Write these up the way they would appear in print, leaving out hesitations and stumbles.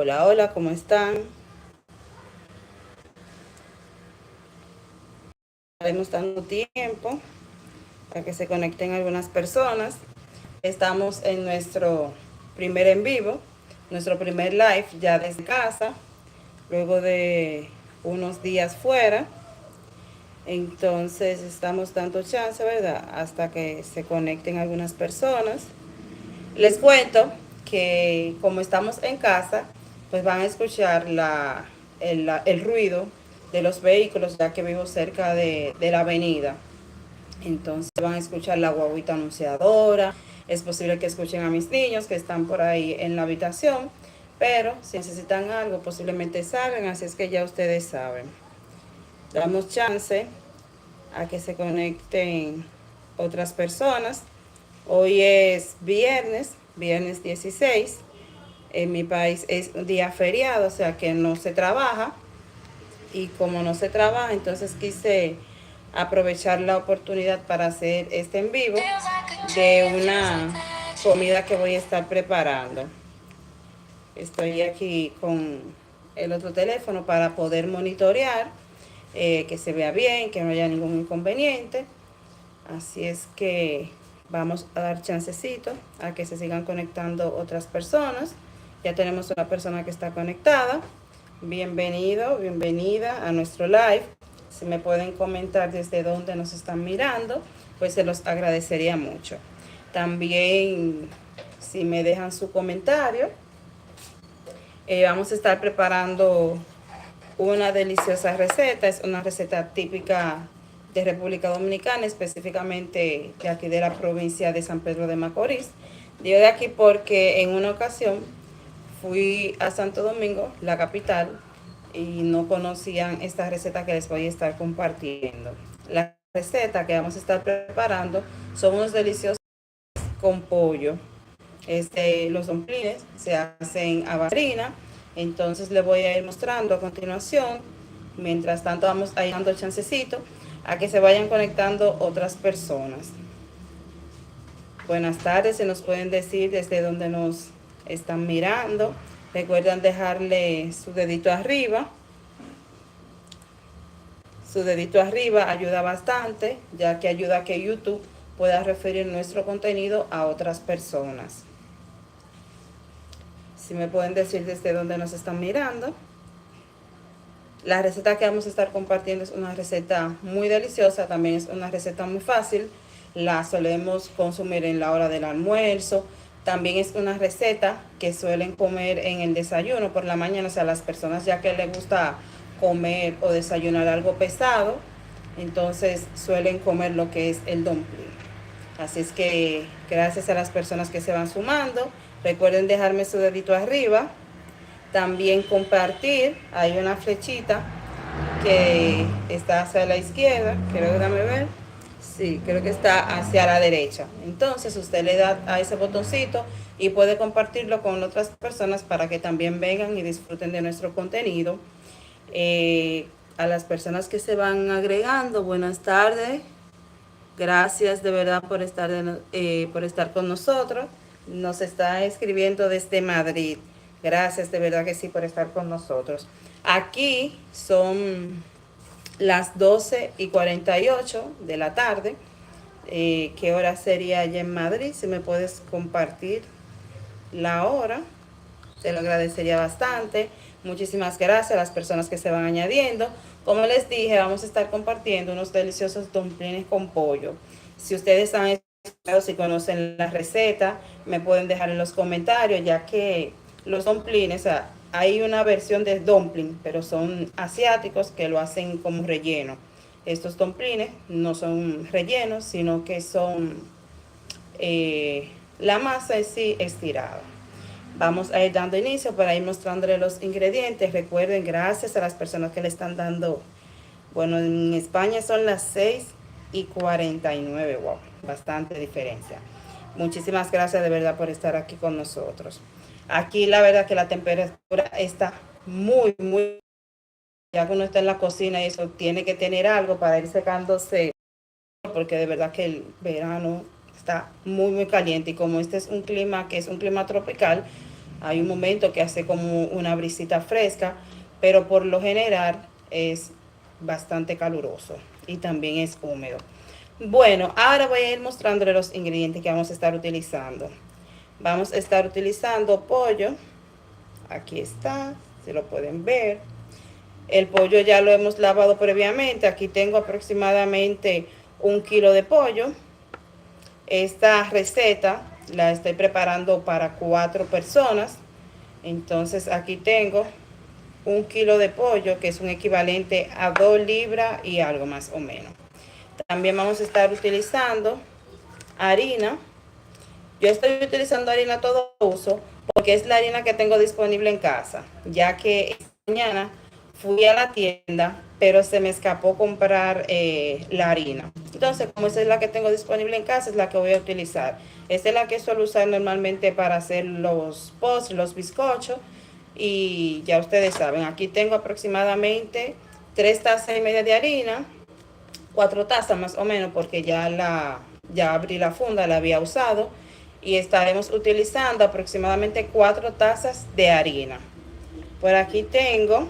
Hola, hola, ¿cómo están? Estaremos dando tiempo para que se conecten algunas personas. Estamos en nuestro primer en vivo, nuestro primer live ya desde casa, luego de unos días fuera. Entonces estamos dando chance, ¿verdad? Hasta que se conecten algunas personas. Les cuento que como estamos en casa, pues van a escuchar el ruido de los vehículos, ya que vivo cerca de la avenida. Entonces van a escuchar la guaguita anunciadora. Es posible que escuchen a mis niños que están por ahí en la habitación, pero si necesitan algo posiblemente salgan, así es que ya ustedes saben. Damos chance a que se conecten otras personas. Hoy es viernes 16. En mi país es un día feriado, o sea que no se trabaja. Y como no se trabaja, entonces quise aprovechar la oportunidad para hacer este en vivo de una comida que voy a estar preparando. Estoy aquí con el otro teléfono para poder monitorear, que se vea bien, que no haya ningún inconveniente. Así es que vamos a dar chancecito a que se sigan conectando otras personas. Ya tenemos una persona que está conectada. Bienvenido, bienvenida a nuestro live. Si me pueden comentar desde dónde nos están mirando, pues se los agradecería mucho. También, si me dejan su comentario, vamos a estar preparando una deliciosa receta. Es una receta típica de República Dominicana, específicamente de aquí de la provincia de San Pedro de Macorís. Yo de aquí porque en una ocasión fui a Santo Domingo, la capital, y no conocían esta receta que les voy a estar compartiendo. La receta que vamos a estar preparando son unos deliciosos con pollo. Los dumplings se hacen a base de harina, entonces les voy a ir mostrando a continuación. Mientras tanto vamos a ir dando chancecito a que se vayan conectando otras personas. Buenas tardes, se nos pueden decir desde donde nos están mirando. Recuerden dejarle su dedito arriba. Su dedito arriba ayuda bastante, ya que ayuda a que YouTube pueda referir nuestro contenido a otras personas. Si me pueden decir desde dónde nos están mirando. La receta que vamos a estar compartiendo es una receta muy deliciosa, también es una receta muy fácil. La solemos consumir en la hora del almuerzo. También es una receta que suelen comer en el desayuno por la mañana, o sea, las personas ya que les gusta comer o desayunar algo pesado, entonces suelen comer lo que es el dumpling. Así es que gracias a las personas que se van sumando, recuerden dejarme su dedito arriba. También compartir, hay una flechita que está hacia la izquierda, creo que déjame ver, sí, creo que está hacia la derecha. Entonces usted le da a ese botoncito y puede compartirlo con otras personas para que también vengan y disfruten de nuestro contenido. A las personas que se van agregando, buenas tardes. Gracias de verdad por estar con nosotros. Nos está escribiendo desde Madrid. Gracias de verdad que sí por estar con nosotros. Aquí son las 12:48 de la tarde. ¿Qué hora sería allá en Madrid? Si me puedes compartir la hora, te lo agradecería bastante. Muchísimas gracias a las personas que se van añadiendo. Como les dije, vamos a estar compartiendo unos deliciosos dumplings con pollo. Si ustedes han escuchado, si conocen la receta, me pueden dejar en los comentarios, ya que los dumplings, o sea, hay una versión de dumpling, pero son asiáticos que lo hacen como relleno. Estos dumplings no son rellenos, sino que son la masa en sí estirada. Vamos a ir dando inicio para ir mostrándole los ingredientes. Recuerden, gracias a las personas que le están dando. Bueno, en España son las 6:49. Wow, bastante diferencia. Muchísimas gracias de verdad por estar aquí con nosotros. Aquí la verdad que la temperatura está muy, muy. Ya que uno está en la cocina y eso tiene que tener algo para ir secándose, porque de verdad que el verano está muy, muy caliente. Y como este es un clima que es un clima tropical, Hay un momento que hace como una brisita fresca, pero por lo general es bastante caluroso y también es húmedo. Bueno, ahora voy a ir mostrándole los ingredientes que vamos a estar utilizando. Vamos a estar utilizando pollo. Aquí está, si lo pueden ver. El pollo ya lo hemos lavado previamente. Aquí tengo aproximadamente 1 kilo de pollo. Esta receta la estoy preparando para 4 personas. Entonces aquí tengo 1 kilo de pollo, que es un equivalente a 2 libras y algo más o menos. También vamos a estar utilizando harina. Yo estoy utilizando harina todo uso porque es la harina que tengo disponible en casa, ya que esta mañana fui a la tienda, pero se me escapó comprar la harina. Entonces, como esa es la que tengo disponible en casa, es la que voy a utilizar. Esta es la que suelo usar normalmente para hacer los postres, los bizcochos. Y ya ustedes saben, aquí tengo aproximadamente 3 tazas y media de harina, 4 tazas más o menos, porque ya abrí la funda, la había usado. Y estaremos utilizando aproximadamente 4 tazas de harina. Por aquí tengo,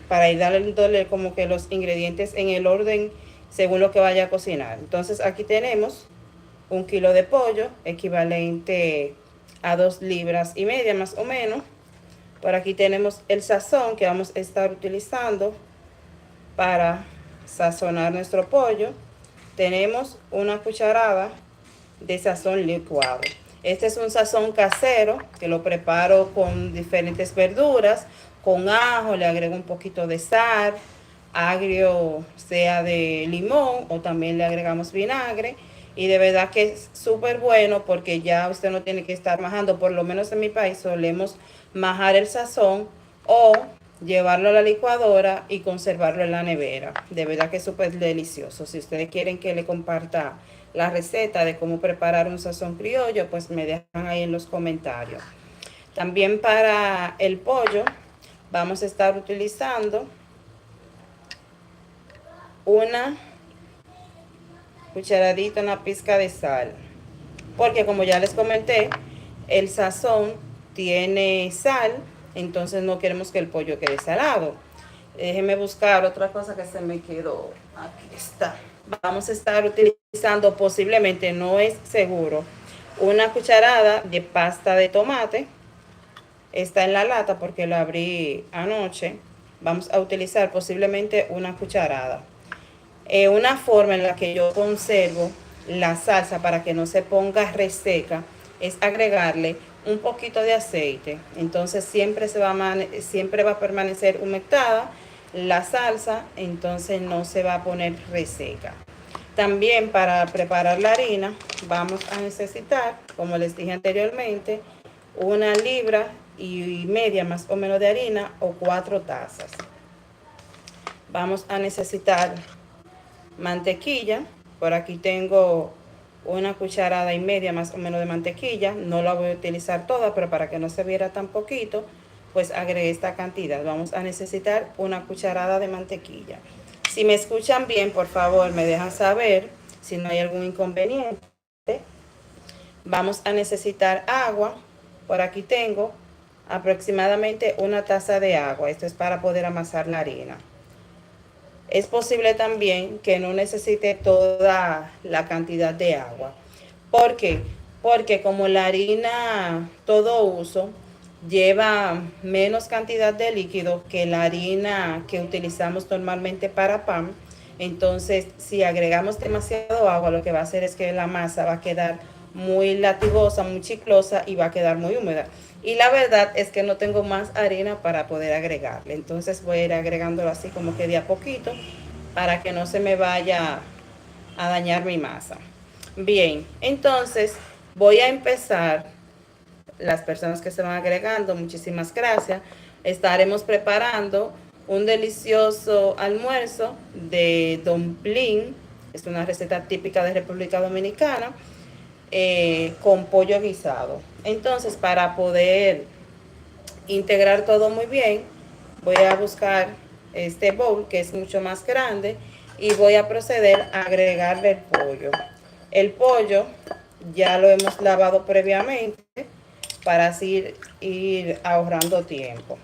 para ir dándole como que los ingredientes en el orden según lo que vaya a cocinar. Entonces aquí tenemos 1 kilo de pollo, equivalente a 2,5 libras más o menos. Por aquí tenemos el sazón que vamos a estar utilizando para sazonar nuestro pollo. Tenemos una cucharada de sazón licuado. Este es un sazón casero que lo preparo con diferentes verduras, con ajo, le agrego un poquito de sal, agrio sea de limón o también le agregamos vinagre. Y de verdad que es súper bueno porque ya usted no tiene que estar majando. Por lo menos en mi país solemos majar el sazón o llevarlo a la licuadora y conservarlo en la nevera. De verdad que es súper delicioso. Si ustedes quieren que le comparta la receta de cómo preparar un sazón criollo, pues me dejan ahí en los comentarios. También para el pollo vamos a estar utilizando una cucharadita, una pizca de sal, porque como ya les comenté, el sazón tiene sal, entonces no queremos que el pollo quede salado. Déjenme buscar otra cosa que se me quedó. Aquí está. Vamos a estar utilizando, posiblemente, no es seguro, una cucharada de pasta de tomate. Está en la lata porque la abrí anoche. Vamos a utilizar posiblemente una cucharada. Una forma en la que yo conservo la salsa para que no se ponga reseca es agregarle un poquito de aceite. Entonces siempre va a permanecer humectada la salsa, entonces no se va a poner reseca. También para preparar la harina vamos a necesitar, como les dije anteriormente, 1,5 libras más o menos de harina o 4 tazas. Vamos a necesitar mantequilla. Por aquí tengo 1,5 cucharadas más o menos de mantequilla. No la voy a utilizar toda, pero para que no se viera tan poquito, pues agregué esta cantidad. Vamos a necesitar 1 cucharada de mantequilla. Si me escuchan bien, por favor, me dejan saber si no hay algún inconveniente. Vamos a necesitar agua. Por aquí tengo aproximadamente 1 taza de agua. Esto es para poder amasar la harina. Es posible también que no necesite toda la cantidad de agua. ¿Por qué? Porque como la harina todo uso lleva menos cantidad de líquido que la harina que utilizamos normalmente para pan, entonces si agregamos demasiado agua, lo que va a hacer es que la masa va a quedar muy latigosa, muy chiclosa y va a quedar muy húmeda. Y la verdad es que no tengo más harina para poder agregarle. Entonces voy a ir agregándolo así como que de a poquito para que no se me vaya a dañar mi masa. Bien, entonces voy a empezar. Las personas que se van agregando, muchísimas gracias. Estaremos preparando un delicioso almuerzo de dumpling. Es una receta típica de República Dominicana. Con pollo guisado. Entonces, para poder integrar todo muy bien, voy a buscar este bowl que es mucho más grande y voy a proceder a agregarle el pollo. El pollo ya lo hemos lavado previamente para así ir ahorrando tiempo.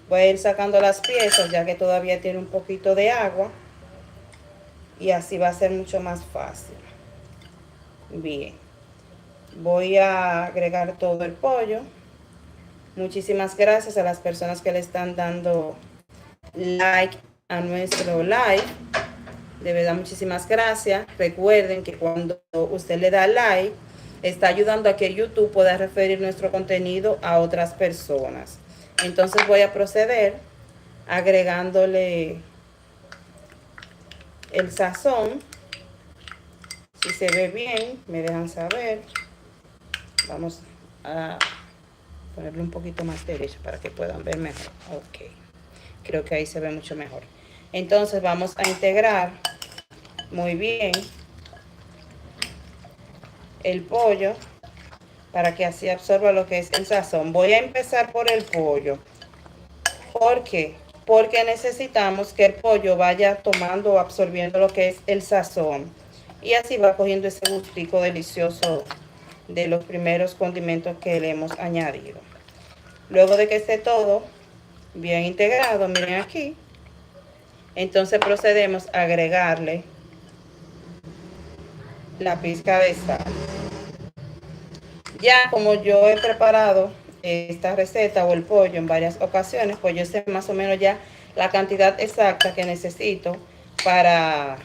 Voy a ir sacando las piezas ya que todavía tiene un poquito de agua y así va a ser mucho más fácil. Bien, voy a agregar todo el pollo. Muchísimas gracias a las personas que le están dando like a nuestro live. De verdad, muchísimas gracias. Recuerden que cuando usted le da like, está ayudando a que YouTube pueda referir nuestro contenido a otras personas. Entonces voy a proceder agregándole el sazón. Si se ve bien, me dejan saber. Vamos a ponerle un poquito más derecho para que puedan ver mejor. Ok, creo que ahí se ve mucho mejor. Entonces vamos a integrar muy bien el pollo para que así absorba lo que es el sazón. Voy a empezar por el pollo. ¿Por qué? Porque necesitamos que el pollo vaya tomando o absorbiendo lo que es el sazón y así va cogiendo ese gustico delicioso de los primeros condimentos que le hemos añadido. Luego de que esté todo bien integrado, miren aquí, entonces procedemos a agregarle la pizca de sal. Ya como yo he preparado esta receta o el pollo en varias ocasiones, pues yo sé más o menos ya la cantidad exacta que necesito para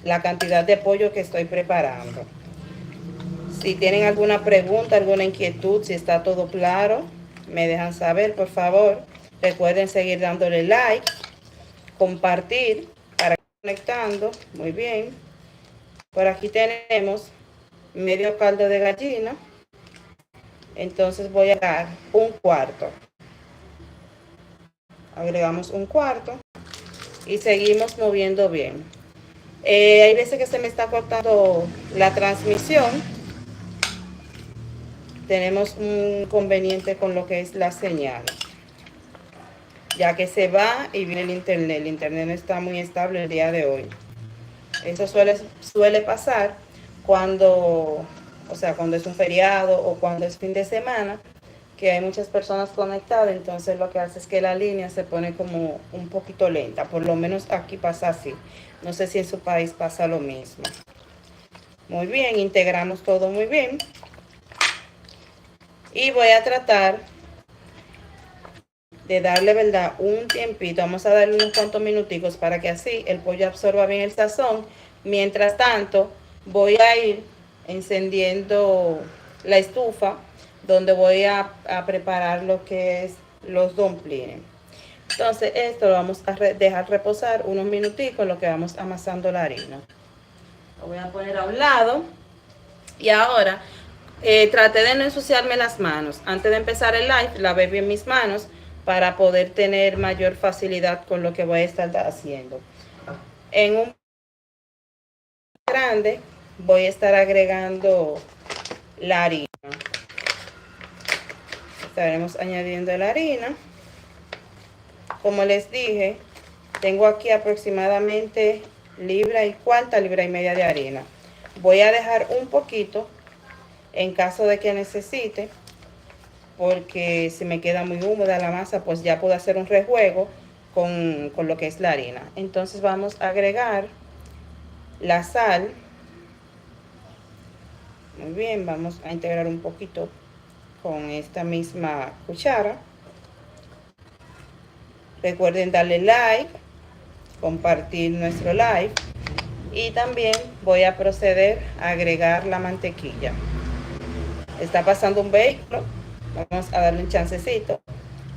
la cantidad de pollo que estoy preparando. Si tienen alguna pregunta, alguna inquietud, si está todo claro, me dejan saber, por favor. Recuerden seguir dándole like, compartir para que conectando. Muy bien. Por aquí tenemos medio caldo de gallina. Entonces voy a dar un cuarto. Agregamos un cuarto y seguimos moviendo bien. Hay veces que se me está cortando la transmisión. Tenemos un inconveniente con lo que es la señal, ya que se va y viene el internet. El internet no está muy estable el día de hoy. Eso suele pasar cuando, cuando es un feriado o cuando es fin de semana, que hay muchas personas conectadas, entonces lo que hace es que la línea se pone como un poquito lenta. Por lo menos aquí pasa así. No sé si en su país pasa lo mismo. Muy bien, integramos todo muy bien. Y voy a tratar de darle, ¿verdad?, un tiempito. Vamos a darle unos cuantos minuticos para que así el pollo absorba bien el sazón. Mientras tanto, voy a ir encendiendo la estufa donde voy a preparar lo que es los dumplings. Entonces esto lo vamos a dejar reposar unos minuticos en lo que vamos amasando la harina. Lo voy a poner a un lado. Y ahora traté de no ensuciarme las manos. Antes de empezar el live, lavé bien mis manos para poder tener mayor facilidad con lo que voy a estar haciendo. En un grande voy a estar agregando la harina. Estaremos añadiendo la harina. Como les dije, tengo aquí aproximadamente libra y media de harina. Voy a dejar un poquito en caso de que necesite, porque si me queda muy húmeda la masa, pues ya puedo hacer un rejuego con lo que es la harina. Entonces vamos a agregar la sal. Muy bien, vamos a integrar un poquito con esta misma cuchara. Recuerden darle like, compartir nuestro live y también voy a proceder a agregar la mantequilla. Está pasando un vehículo, vamos a darle un chancecito.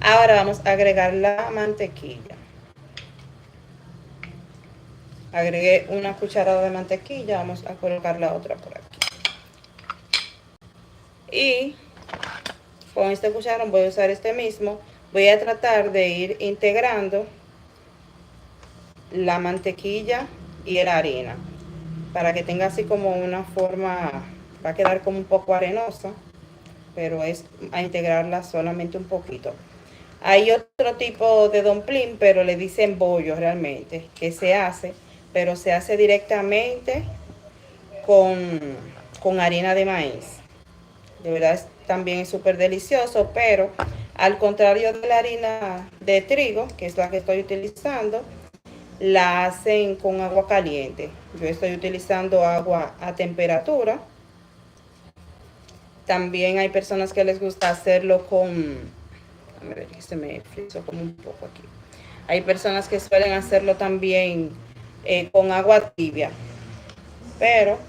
Ahora vamos a agregar la mantequilla. Agregué una cucharada de mantequilla, vamos a colocar la otra por aquí. Y con este cucharón voy a usar este mismo. Voy a tratar de ir integrando la mantequilla y la harina para que tenga así como una forma, va a quedar como un poco arenosa, pero es a integrarla solamente un poquito. Hay otro tipo de dumpling, pero le dicen bollo realmente, que se hace, pero se hace directamente con harina de maíz. De verdad también es súper delicioso, pero al contrario de la harina de trigo, que es la que estoy utilizando, la hacen con agua caliente. Yo estoy utilizando agua a temperatura. También hay personas que les gusta hacerlo con... A ver, que se me frizó como un poco aquí. Hay personas que suelen hacerlo también con agua tibia. Pero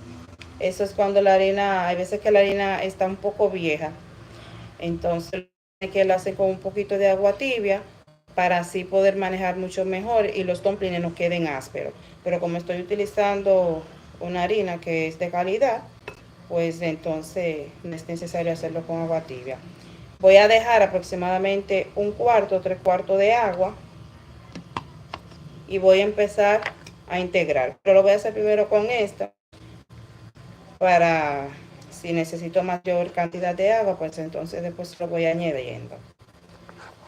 eso es cuando la harina, hay veces que la harina está un poco vieja. Entonces hay que la hacer con un poquito de agua tibia para así poder manejar mucho mejor y los dumplings no queden ásperos. Pero como estoy utilizando una harina que es de calidad, pues entonces no es necesario hacerlo con agua tibia. Voy a dejar aproximadamente un cuarto, 3/4 de agua y voy a empezar a integrar. Pero lo voy a hacer primero con esta para si necesito mayor cantidad de agua, pues entonces después lo voy añadiendo.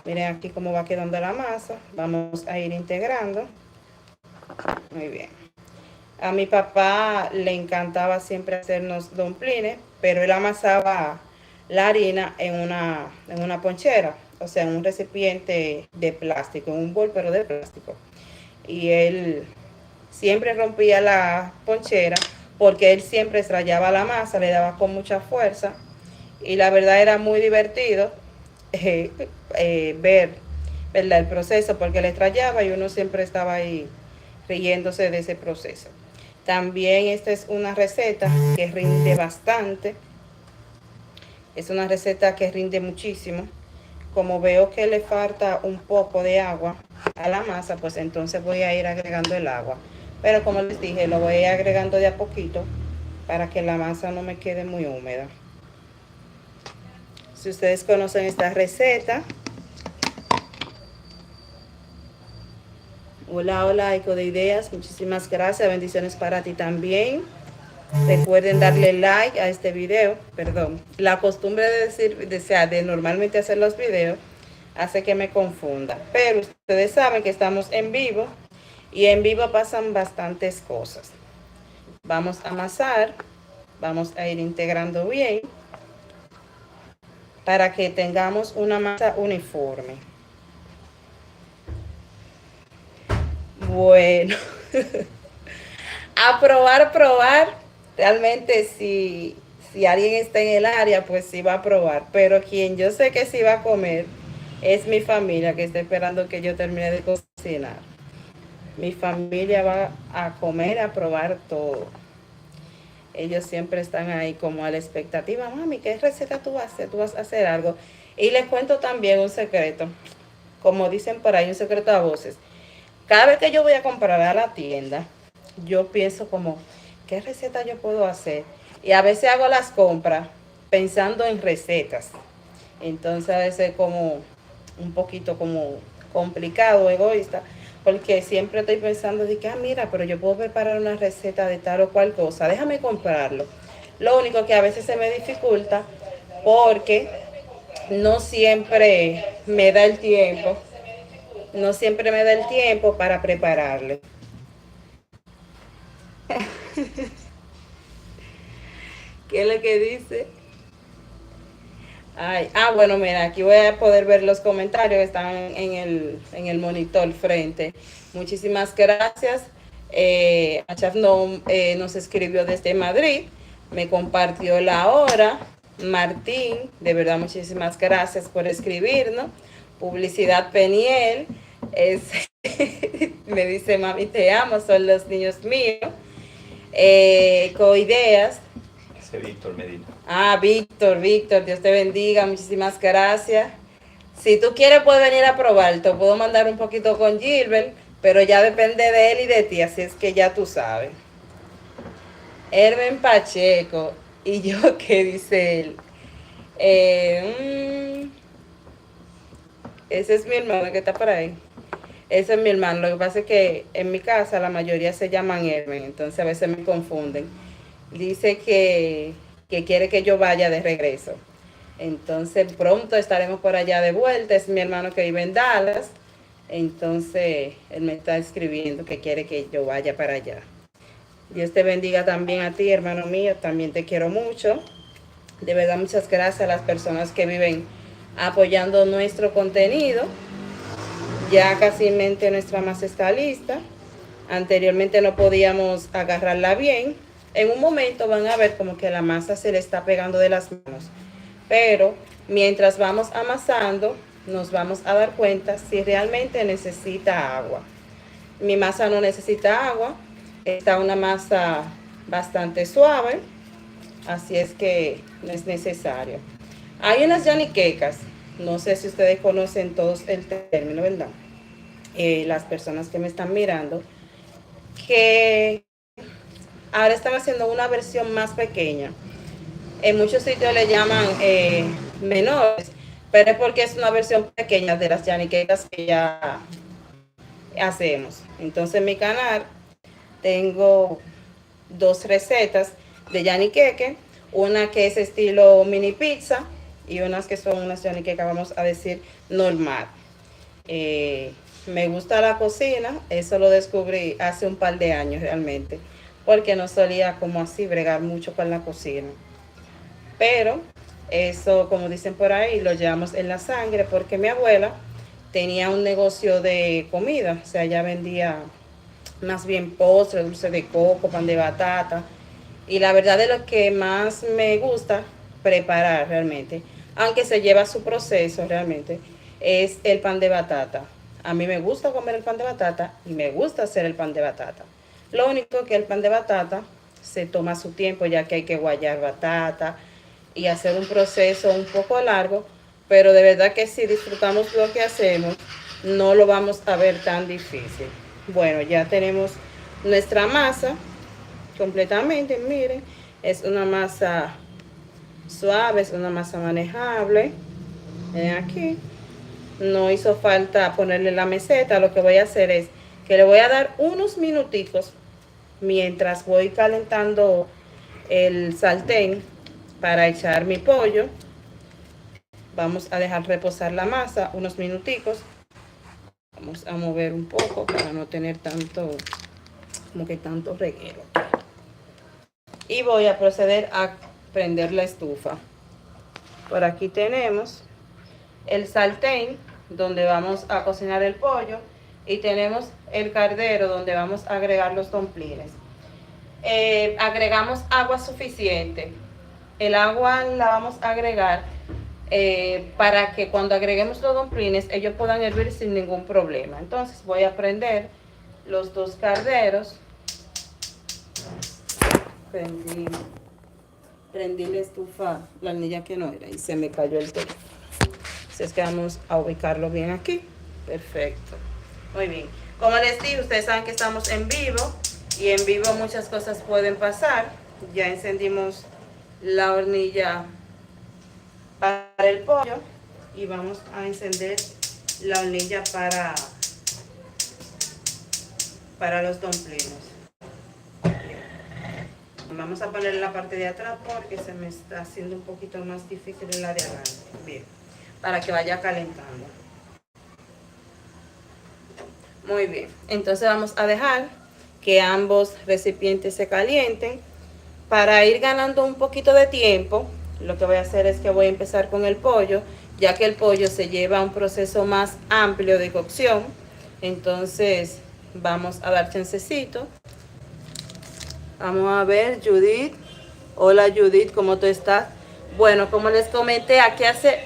Miren aquí cómo va quedando la masa. Vamos a ir integrando. Muy bien. A mi papá le encantaba siempre hacernos dumplings, pero él amasaba la harina en una ponchera, o sea, en un recipiente de plástico, en un bol, pero de plástico. Y él siempre rompía la ponchera porque él siempre estrellaba la masa, le daba con mucha fuerza. Y la verdad era muy divertido ver, ¿verdad?, el proceso, porque le estrellaba y uno siempre estaba ahí riéndose de ese proceso. También esta es una receta que rinde bastante. Es una receta que rinde muchísimo. Como veo que le falta un poco de agua a la masa, pues entonces voy a ir agregando el agua. Pero como les dije, lo voy a ir agregando de a poquito para que la masa no me quede muy húmeda. Si ustedes conocen esta receta, hola, hola, Eco de Ideas, muchísimas gracias, bendiciones para ti también. Recuerden darle like a este video, perdón. La costumbre de decir, de normalmente hacer los videos, hace que me confunda. Pero ustedes saben que estamos en vivo y en vivo pasan bastantes cosas. Vamos a amasar, vamos a ir integrando bien para que tengamos una masa uniforme. Bueno, a probar. Realmente si alguien está en el área, pues sí va a probar. Pero quien yo sé que sí va a comer es mi familia, que está esperando que yo termine de cocinar. Mi familia va a comer, a probar todo. Ellos siempre están ahí como a la expectativa. Mami, ¿qué receta tú vas a hacer? ¿Tú vas a hacer algo? Y les cuento también un secreto. Como dicen por ahí, un secreto a voces. Cada vez que yo voy a comprar a la tienda, yo pienso como, ¿qué receta yo puedo hacer? Y a veces hago las compras pensando en recetas. Entonces a veces como un poquito como complicado, egoísta, porque siempre estoy pensando de que, mira, pero yo puedo preparar una receta de tal o cual cosa, déjame comprarlo. Lo único que a veces se me dificulta porque no siempre me da el tiempo, no siempre me da el tiempo para prepararlo. ¿Qué es lo que dice? Ay, bueno, mira, aquí voy a poder ver los comentarios que están en el monitor frente. Muchísimas gracias. Achaf nos escribió desde Madrid, me compartió la hora. Martín, de verdad, muchísimas gracias por escribirnos. Publicidad Peniel, me dice, mami, te amo, son los niños míos. Coideas. Víctor Medina. Víctor, Dios te bendiga, muchísimas gracias. Si tú quieres puedes venir a probar, te puedo mandar un poquito con Gilbert, pero ya depende de él y de ti, así es que ya tú sabes. Hermen Pacheco, y yo, ¿qué dice él? Ese es mi hermano que está por ahí. Ese es mi hermano, lo que pasa es que en mi casa la mayoría se llaman Hermen, entonces a veces me confunden. Dice que quiere que yo vaya de regreso. Entonces pronto estaremos por allá de vuelta. Es mi hermano que vive en Dallas. Entonces él me está escribiendo que quiere que yo vaya para allá. Dios te bendiga también a ti, hermano mío. También te quiero mucho. De verdad, muchas gracias a las personas que viven apoyando nuestro contenido. Ya casi nuestra masa está lista. Anteriormente no podíamos agarrarla bien. En un momento van a ver como que la masa se le está pegando de las manos. Pero mientras vamos amasando, nos vamos a dar cuenta si realmente necesita agua. Mi masa no necesita agua. Está una masa bastante suave. Así es que no es necesario. Hay unas yaniquecas. No sé si ustedes conocen todos el término, ¿verdad? Las personas que me están mirando, que ahora están haciendo una versión más pequeña. En muchos sitios le llaman menores, pero es porque es una versión pequeña de las yaniquecas que ya hacemos. Entonces en mi canal tengo dos recetas de yaniqueque, una que es estilo mini pizza y unas que son unas yaniquecas, vamos a decir, normal. Me gusta la cocina, eso lo descubrí hace un par de años realmente, porque no solía como así bregar mucho con la cocina. Pero eso, como dicen por ahí, lo llevamos en la sangre porque mi abuela tenía un negocio de comida, o sea, ella vendía más bien postre, dulce de coco, pan de batata. Y la verdad de lo que más me gusta preparar realmente, aunque se lleva su proceso realmente, es el pan de batata. A mí me gusta comer el pan de batata y me gusta hacer el pan de batata. Lo único que el pan de batata se toma su tiempo, ya que hay que guayar batata y hacer un proceso un poco largo, pero de verdad que si disfrutamos lo que hacemos, no lo vamos a ver tan difícil. Bueno, ya tenemos nuestra masa completamente, miren, es una masa suave, es una masa manejable. Ven aquí, no hizo falta ponerle la meseta. Lo que voy a hacer es que le voy a dar unos minuticos mientras voy calentando el sartén para echar mi pollo. Vamos a dejar reposar la masa unos minuticos. Vamos a mover un poco para no tener tanto, como que tanto reguero. Y voy a proceder a prender la estufa. Por aquí tenemos el sartén donde vamos a cocinar el pollo y tenemos el cardero donde vamos a agregar los domplines. Agregamos agua suficiente. El agua la vamos a agregar para que cuando agreguemos los domplines ellos puedan hervir sin ningún problema. Entonces voy a prender los dos carderos. Prendí la estufa, la anilla que no era, y se me cayó el teléfono. Entonces que vamos a ubicarlo bien aquí. Perfecto. Muy bien. Como les dije, ustedes saben que estamos en vivo y en vivo muchas cosas pueden pasar. Ya encendimos la hornilla para el pollo y vamos a encender la hornilla para los dumplings. Vamos a poner la parte de atrás porque se me está haciendo un poquito más difícil en la de adelante. Bien, para que vaya calentando. Muy bien, entonces vamos a dejar que ambos recipientes se calienten. Para ir ganando un poquito de tiempo, lo que voy a hacer es que voy a empezar con el pollo, ya que el pollo se lleva a un proceso más amplio de cocción. Entonces vamos a dar chancecito. Vamos a ver, Judith. Hola Judith, ¿cómo tú estás? Bueno, como les comenté, aquí hace...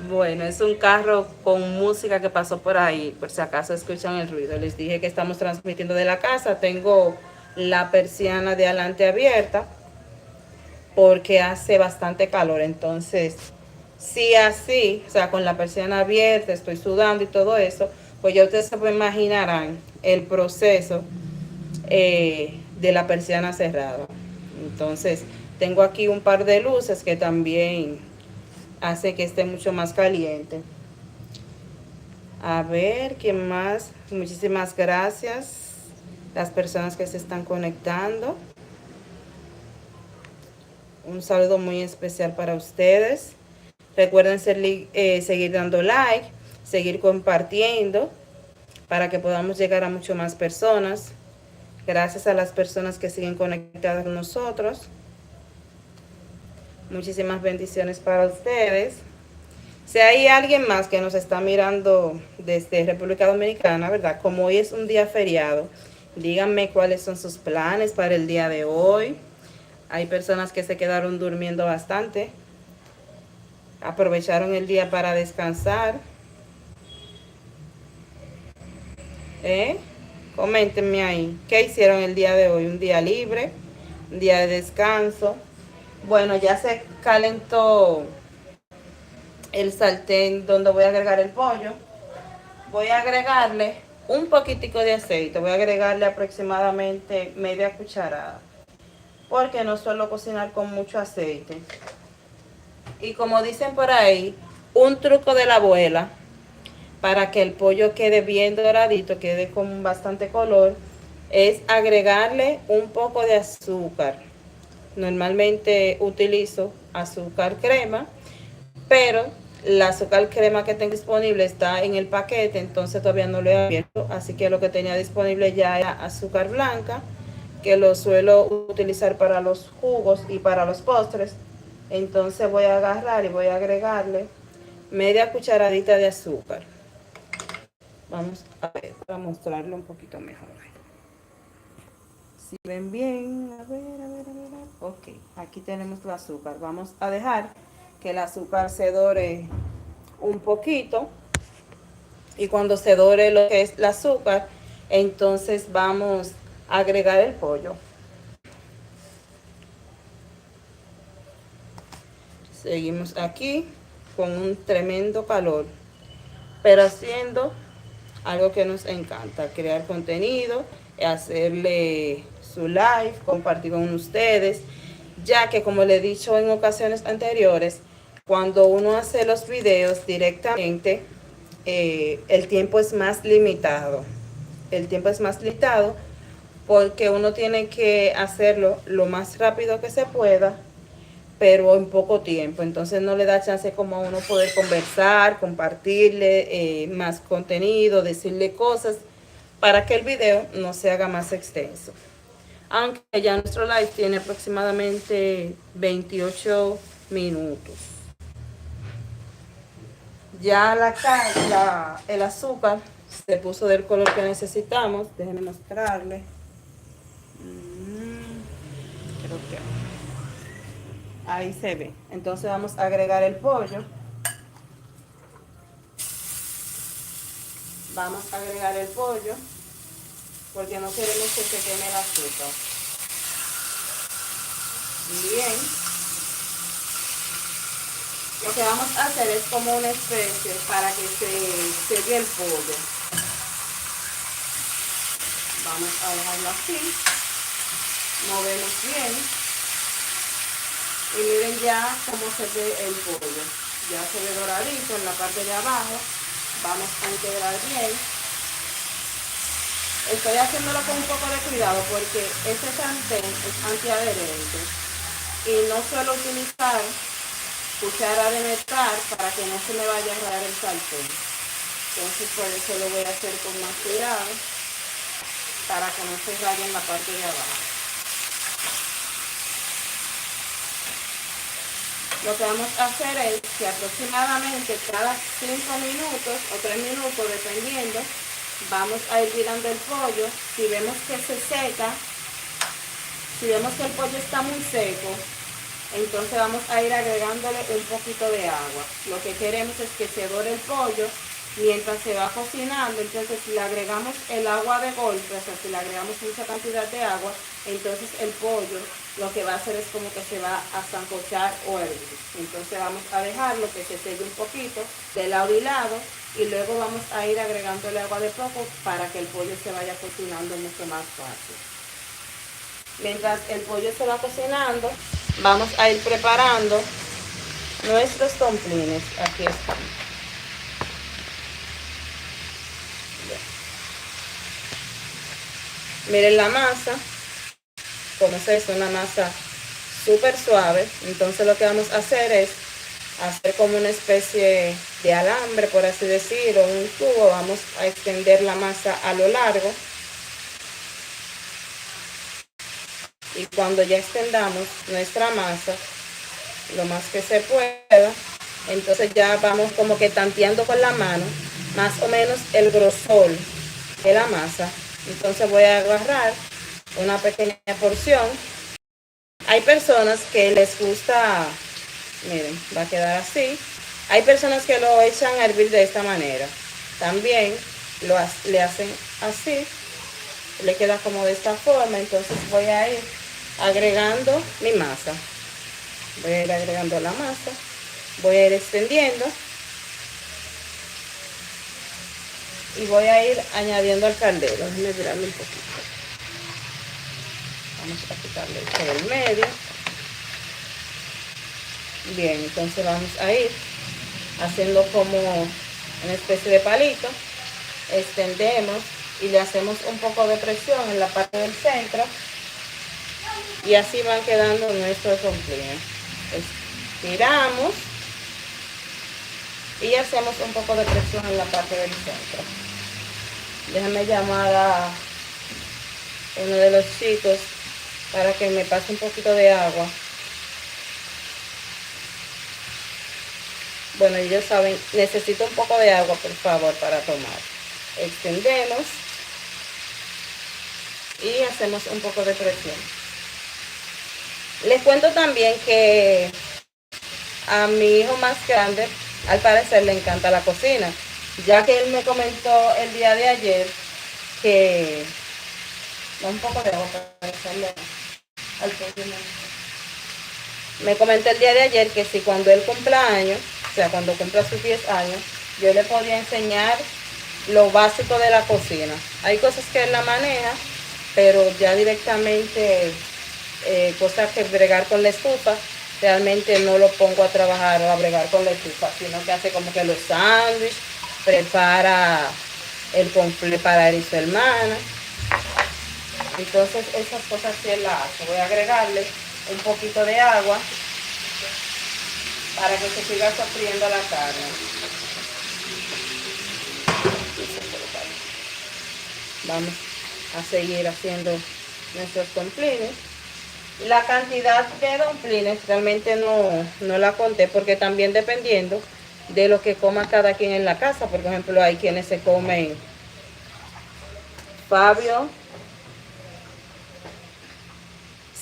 Bueno, es un carro con música que pasó por ahí, por si acaso escuchan el ruido. Les dije que estamos transmitiendo de la casa. Tengo la persiana de adelante abierta porque hace bastante calor. Entonces, si así, o sea, con la persiana abierta, estoy sudando y todo eso, pues ya ustedes se imaginarán el proceso de la persiana cerrada. Entonces, tengo aquí un par de luces que también hace que esté mucho más caliente. A ver, ¿quién más? Muchísimas gracias las personas que se están conectando. Un saludo muy especial para ustedes. Recuerden seguir dando like, seguir compartiendo para que podamos llegar a mucho más personas. Gracias a las personas que siguen conectadas con nosotros. Muchísimas bendiciones para ustedes. Si hay alguien más que nos está mirando desde República Dominicana, ¿verdad? Como hoy es un día feriado, díganme cuáles son sus planes para el día de hoy. Hay personas que se quedaron durmiendo bastante. Aprovecharon el día para descansar. Coméntenme ahí. ¿Qué hicieron el día de hoy? Un día libre, un día de descanso. Bueno, ya se calentó el sartén donde voy a agregar el pollo. Voy a agregarle un poquitico de aceite. Voy a agregarle aproximadamente media cucharada. Porque no suelo cocinar con mucho aceite. Y como dicen por ahí, un truco de la abuela para que el pollo quede bien doradito, quede con bastante color, es agregarle un poco de azúcar. Normalmente utilizo azúcar crema, pero la azúcar crema que tengo disponible está en el paquete, entonces todavía no lo he abierto, así que lo que tenía disponible ya era azúcar blanca, que lo suelo utilizar para los jugos y para los postres. Entonces voy a agarrar y voy a agregarle media cucharadita de azúcar. Vamos a ver, para mostrarlo un poquito mejor. Si ven bien, a ver. Ok, aquí tenemos el azúcar. Vamos a dejar que el azúcar se dore un poquito. Y cuando se dore lo que es el azúcar, entonces vamos a agregar el pollo. Seguimos aquí con un tremendo calor, pero haciendo algo que nos encanta, crear contenido, hacerle su live, compartir con ustedes, ya que como le he dicho en ocasiones anteriores, cuando uno hace los videos directamente, el tiempo es más limitado. El tiempo es más limitado porque uno tiene que hacerlo lo más rápido que se pueda, pero en poco tiempo. Entonces no le da chance como a uno poder conversar, compartirle más contenido, decirle cosas para que el video no se haga más extenso. Aunque ya nuestro live tiene aproximadamente 28 minutos. Ya el azúcar se puso del color que necesitamos. Déjenme mostrarle. Creo que ahí se ve. Entonces vamos a agregar el pollo. Vamos a agregar el pollo porque no queremos que se queme el azúcar. Bien. Lo que vamos a hacer es como una especie para que se selle el pollo. Vamos a dejarlo así. Movemos bien. Y miren ya cómo se ve el pollo. Ya se ve doradito en la parte de abajo. Vamos a integrar bien. Estoy haciéndolo con un poco de cuidado porque este sartén es antiadherente. Y no suelo utilizar cuchara de metal para que no se me vaya a rayar el sartén. Entonces por eso lo voy a hacer con más cuidado para que no se raye en la parte de abajo. Lo que vamos a hacer es que aproximadamente cada 5 minutos o 3 minutos, dependiendo, vamos a ir virando el pollo. Si vemos que se seca, si vemos que el pollo está muy seco, entonces vamos a ir agregándole un poquito de agua. Lo que queremos es que se dore el pollo mientras se va cocinando. Entonces si le agregamos el agua de golpe, o sea, si le agregamos mucha cantidad de agua, entonces el pollo lo que va a hacer es como que se va a sancochar o hervir. Entonces vamos a dejarlo que se selle un poquito de lado y lado y luego vamos a ir agregándole agua de poco para que el pollo se vaya cocinando mucho más fácil. Mientras el pollo se va cocinando, vamos a ir preparando nuestros dumplings. Aquí están. Miren la masa, como es una masa súper suave. Entonces lo que vamos a hacer es hacer como una especie de alambre, por así decirlo, un tubo. Vamos a extender la masa a lo largo. y cuando ya extendamos nuestra masa lo más que se pueda, entonces ya vamos como que tanteando con la mano más o menos el grosor de la masa. Entonces voy a agarrar una pequeña porción. Hay personas que les gusta, miren, va a quedar así. Hay personas que lo echan a hervir de esta manera. También le hacen así, le queda como de esta forma. Entonces voy a ir agregando mi masa. Voy a ir agregando la masa. Voy a ir extendiendo. Y voy a ir añadiendo al caldero. Déjenme virarlo un poquito. Vamos a quitarle esto del medio. Bien, entonces vamos a ir haciendo como una especie de palito. Extendemos y le hacemos un poco de presión en la parte del centro. Y así van quedando nuestros dumplings. Estiramos y hacemos un poco de presión en la parte del centro. Déjame llamar a uno de los chicos para que me pase un poquito de agua. Bueno, ellos saben, necesito un poco de agua, por favor, para tomar. Extendemos y hacemos un poco de presión. Les cuento también que a mi hijo más grande, al parecer, le encanta la cocina, ya que él me comentó el día de ayer que... Da un poco de agua para echarle al pollo. Me comentó el día de ayer que si cuando él cumpla años, o sea, cuando cumpla sus 10 años, yo le podía enseñar lo básico de la cocina. Hay cosas que él la maneja, pero ya directamente cosas que bregar con la estufa, realmente no lo pongo a trabajar o a bregar con la estufa, sino que hace como que los sándwiches, prepara el completo para él y su hermana. Entonces esas cosas sí él las hace. Voy a agregarle un poquito de agua para que se siga sofriendo la carne. Vamos a seguir haciendo nuestros dumplings. La cantidad de dumplings realmente no la conté, porque también dependiendo de lo que coma cada quien en la casa. Por ejemplo, hay quienes se comen Fabio.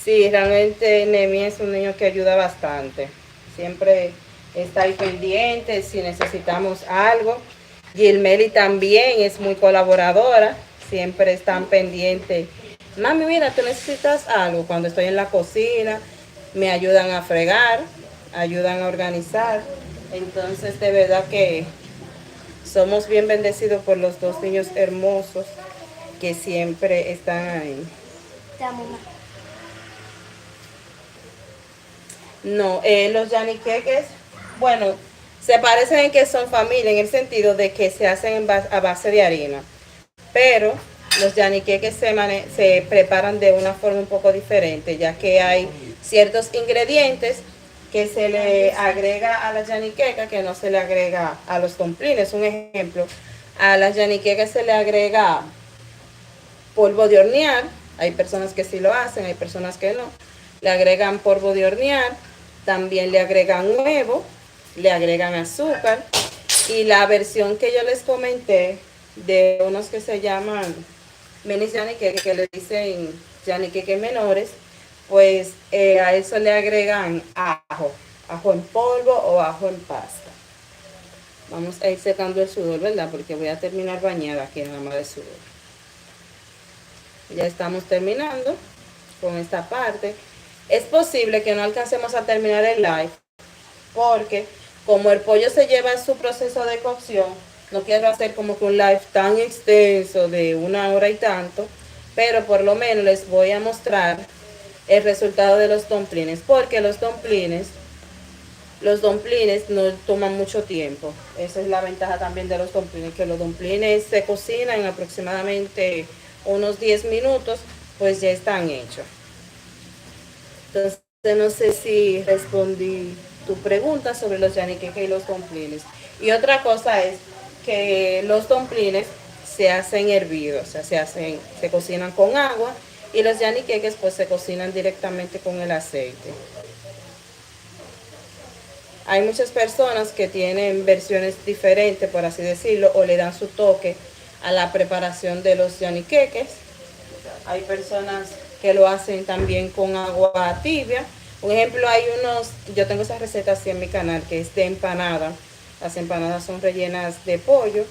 Sí, realmente Nemi es un niño que ayuda bastante. Siempre está ahí pendiente si necesitamos algo. Gilmeli también es muy colaboradora. Siempre están pendientes. Mami, mira, tú necesitas algo. Cuando estoy en la cocina, me ayudan a fregar, ayudan a organizar. Entonces, de verdad que somos bien bendecidos por los dos niños hermosos que siempre están ahí. Te amo, mamá. No, los yaniqueques, bueno, se parecen en que son familia, en el sentido de que se hacen a base de harina. Pero los yaniqueques se preparan de una forma un poco diferente, ya que hay ciertos ingredientes que se le agrega a la yaniqueca que no se le agrega a los dumplings. Un ejemplo, a las yaniquecas se le agrega polvo de hornear. Hay personas que sí lo hacen, hay personas que no. Le agregan polvo de hornear, también le agregan huevo, le agregan azúcar. Y la versión que yo les comenté de unos que se llaman mini yaniqueques, que le dicen yaniqueques menores, pues a eso le agregan ajo en polvo o ajo en pasta. Vamos a ir secando el sudor, ¿verdad? Porque voy a terminar bañada aquí en la mar de sudor. Ya estamos terminando con esta parte. Es posible que no alcancemos a terminar el live, porque como el pollo se lleva su proceso de cocción, no quiero hacer como que un live tan extenso de 1 hora y tanto, pero por lo menos les voy a mostrar el resultado de los dumplings, porque los dumplings no toman mucho tiempo. Esa es la ventaja también de los dumplings, que los dumplings se cocinan en aproximadamente unos 10 minutos, pues ya están hechos. Entonces, no sé si respondí tu pregunta sobre los yaniqueques y los dumplings. Y otra cosa es que los dumplings se hacen hervidos, o sea, se cocinan con agua Y los yaniqueques pues se cocinan directamente con el aceite. Hay muchas personas que tienen versiones diferentes, por así decirlo, o le dan su toque a la preparación de los yaniqueques. Hay personas que lo hacen también con agua tibia. Por ejemplo, yo tengo esa receta así en mi canal, que es de empanada. Las empanadas son rellenas de pollo,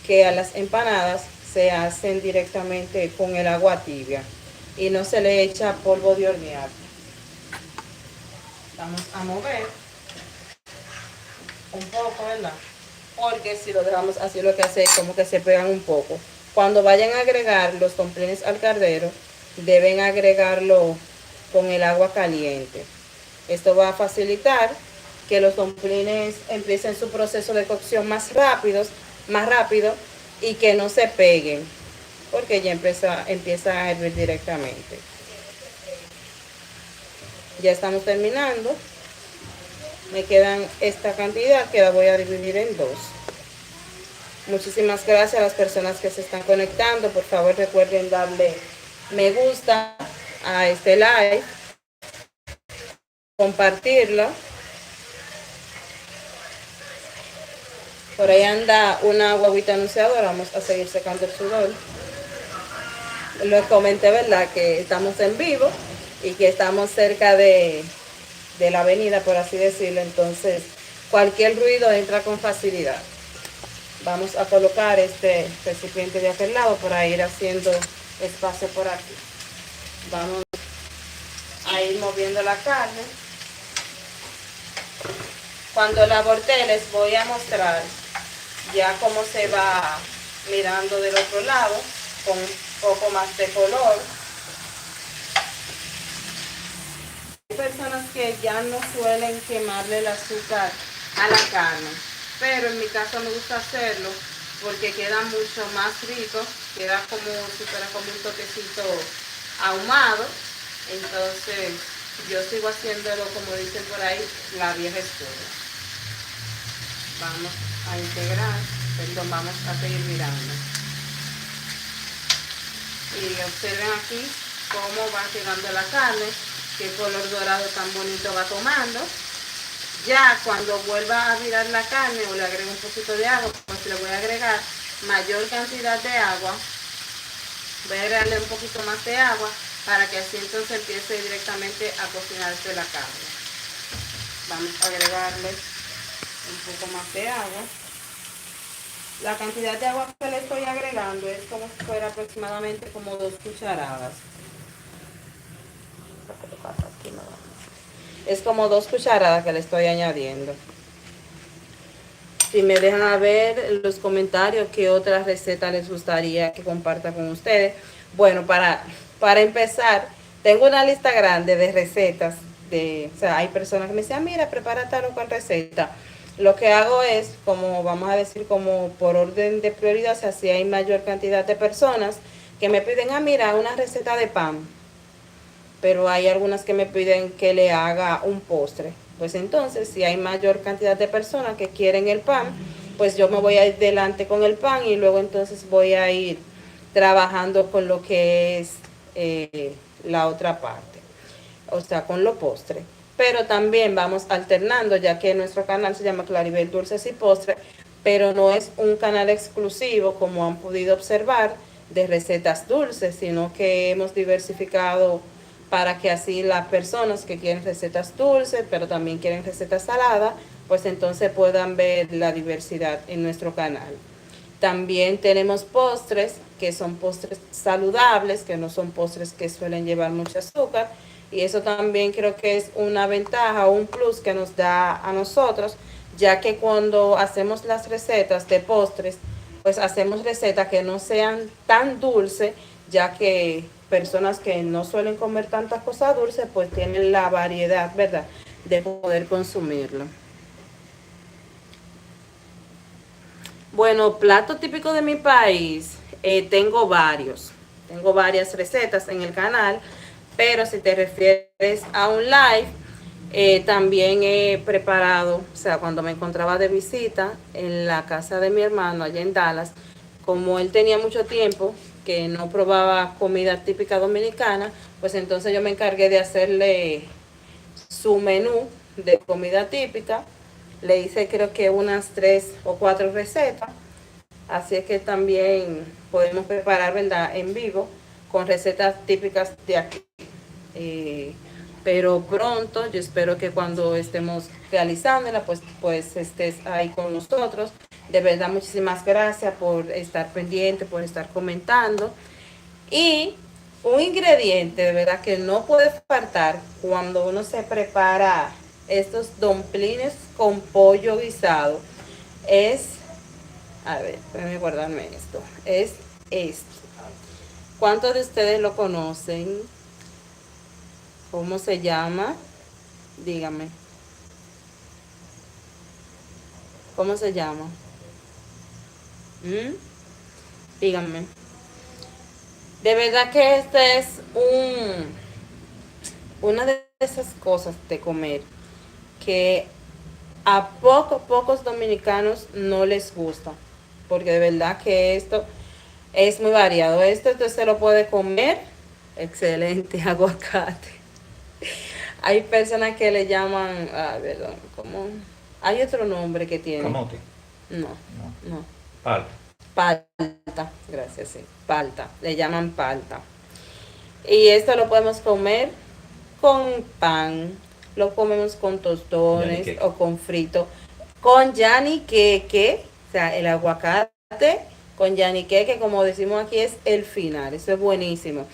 que a las empanadas se hacen directamente con el agua tibia y no se le echa polvo de hornear. Vamos a mover un poco, ¿verdad? Porque si lo dejamos así, lo que hace es como que se pegan un poco. Cuando vayan a agregar los dumplings al caldero, deben agregarlo con el agua caliente. Esto va a facilitar que los dumplings empiecen su proceso de cocción más rápido y que no se peguen, porque ya empieza a hervir directamente. Ya estamos terminando. Me quedan esta cantidad que la voy a dividir en dos. Muchísimas gracias a las personas que se están conectando. Por favor, recuerden darle me gusta a este live, compartirlo. Por ahí anda una guaguita anunciadora. Vamos a seguir secando el sudor. Lo comenté, ¿verdad? Que estamos en vivo y que estamos cerca de la avenida, por así decirlo. Entonces, cualquier ruido entra con facilidad. Vamos a colocar este recipiente de aquel lado para ir haciendo espacio por aquí. Vamos a ir moviendo la carne. Cuando la voltee les voy a mostrar ya cómo se va mirando del otro lado con un poco más de color. Hay personas que ya no suelen quemarle el azúcar a la carne, pero en mi caso me gusta hacerlo porque queda mucho más rico, queda como si fuera como un toquecito ahumado. Entonces yo sigo haciéndolo, como dicen por ahí, la vieja escuela. Vamos a integrar, perdón, vamos a seguir mirando. Y observen aquí cómo va quedando la carne, qué color dorado tan bonito va tomando. Ya cuando vuelva a virar la carne o le agrego un poquito de agua, pues le voy a agregar mayor cantidad de agua. Voy a agregarle un poquito más de agua para que así entonces empiece directamente a cocinarse la carne. Vamos a agregarle un poco más de agua. La cantidad de agua que le estoy agregando es como si fuera aproximadamente como 2 cucharadas. Es como 2 cucharadas que le estoy añadiendo. Si me dejan a ver en los comentarios qué otras recetas les gustaría que comparta con ustedes. Bueno, para empezar, tengo una lista grande de recetas. O sea, hay personas que me dicen, mira, prepara tal o cual receta. Lo que hago es, como vamos a decir, como por orden de prioridad, o sea, si hay mayor cantidad de personas que me piden, mira, una receta de pan. Pero hay algunas que me piden que le haga un postre. Pues entonces, si hay mayor cantidad de personas que quieren el pan, pues yo me voy a ir delante con el pan y luego entonces voy a ir trabajando con lo que es la otra parte, o sea, con lo postre. Pero también vamos alternando, ya que nuestro canal se llama Claribel Dulces y Postres, pero no es un canal exclusivo, como han podido observar, de recetas dulces, sino que hemos diversificado para que así las personas que quieren recetas dulces, pero también quieren recetas saladas, pues entonces puedan ver la diversidad en nuestro canal. También tenemos postres, que son postres saludables, que no son postres que suelen llevar mucho azúcar, y eso también creo que es una ventaja o un plus que nos da a nosotros, ya que cuando hacemos las recetas de postres, pues hacemos recetas que no sean tan dulces, ya que personas que no suelen comer tantas cosas dulces, pues tienen la variedad, ¿verdad?, de poder consumirlo. Bueno, plato típico de mi país, tengo varias recetas en el canal, pero si te refieres a un live, también he preparado, o sea, cuando me encontraba de visita en la casa de mi hermano allá en Dallas, como él tenía mucho tiempo que no probaba comida típica dominicana, pues entonces yo me encargué de hacerle su menú de comida típica. Le hice creo que unas 3 o 4 recetas. Así es que también podemos preparar, ¿verdad?, en vivo con recetas típicas de aquí. Pero pronto, yo espero que cuando estemos realizándola, pues estés ahí con nosotros. De verdad, muchísimas gracias por estar pendiente, por estar comentando. Y un ingrediente de verdad que no puede faltar cuando uno se prepara estos dumplings con pollo guisado es, a ver, déjenme guardarme esto, es esto. ¿Cuántos de ustedes lo conocen? ¿Cómo se llama? Dígame. ¿Cómo se llama? ¿Mm? Díganme. De verdad que este es una de esas cosas de comer que a pocos dominicanos no les gusta, porque de verdad que esto es muy variado. Esto usted se lo puede comer, excelente, aguacate. Hay personas que le llaman, perdón, ¿cómo? Hay otro nombre que tiene. Camote. No, No. no. Palta. Palta, gracias, sí. Palta, le llaman palta. Y esto lo podemos comer con pan, lo comemos con tostones Yaniqueque. o con frito, con yaniqueque, o sea, el aguacate con yaniqueque, como decimos aquí, es el final, eso es buenísimo.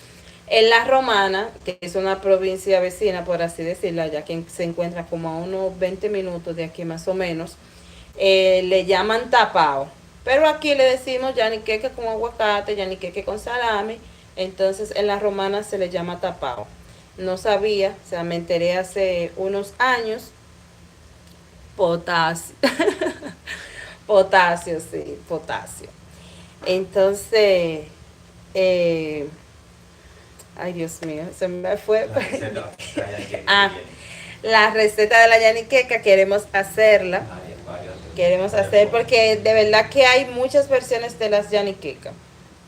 En La Romana, que es una provincia vecina, por así decirlo, ya que se encuentra como a unos 20 minutos de aquí más o menos, le llaman tapao. Pero aquí le decimos yaniqueque con aguacate, yaniqueque con salami. Entonces en La Romana se le llama tapao. No sabía, o sea, me enteré hace unos años. Potasio. Potasio, sí, potasio. Entonces, eh, ay Dios mío, se me fue. La receta, la yaniqueque. Ah, la receta de la yaniqueca queremos hacerla. Queremos hacer porque de verdad que hay muchas versiones de las yaniquecas.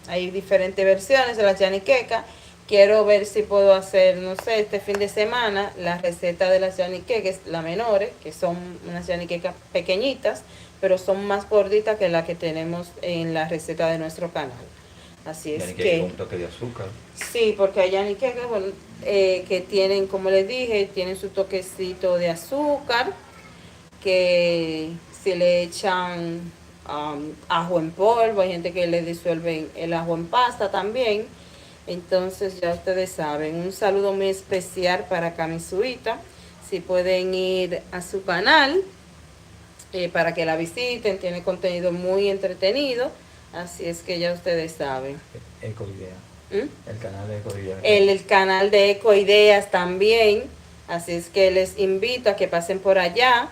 Hay diferentes versiones de las yaniquecas. Quiero ver si puedo hacer, no sé, este fin de semana la receta de las yaniquecas, las menores, que son unas yaniquecas pequeñitas, pero son más gorditas que las que tenemos en la receta de nuestro canal. Así es Yaniqueque que con un toque de azúcar. sí, porque hay yaniquecas, bueno, que tienen, como les dije, tienen su toquecito de azúcar, que si le echan ajo en polvo, hay gente que le disuelve el ajo en pasta también. Entonces ya ustedes saben, un saludo muy especial para Kamisuita. Si pueden ir a su canal para que la visiten, tiene contenido muy entretenido. Así es que ya ustedes saben. Ecoidea. ¿Mm? El canal de Ecoidea. El canal de Ecoideas también. Así es que les invito a que pasen por allá,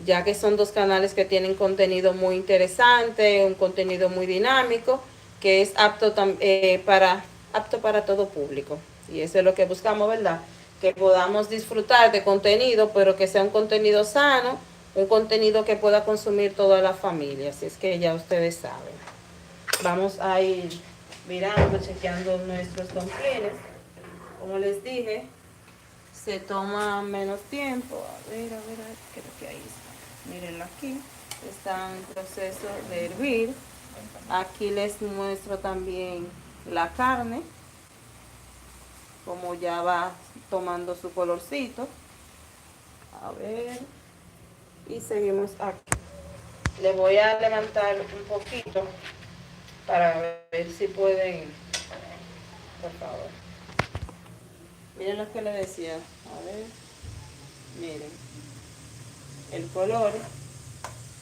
ya que son dos canales que tienen contenido muy interesante, un contenido muy dinámico, que es apto para todo público. Y eso es lo que buscamos, ¿verdad? Que podamos disfrutar de contenido, pero que sea un contenido sano, un contenido que pueda consumir toda la familia. Así es que ya ustedes saben. Vamos a ir mirando, chequeando nuestros dumplings. Como les dije, se toma menos tiempo. A ver, creo que ahí está. Mírenlo aquí. Está en proceso de hervir. Aquí les muestro también la carne, como ya va tomando su colorcito. A ver. Y seguimos aquí. Le voy a levantar un poquito para ver si pueden, por favor. Miren lo que le decía. A ver. Miren. El color,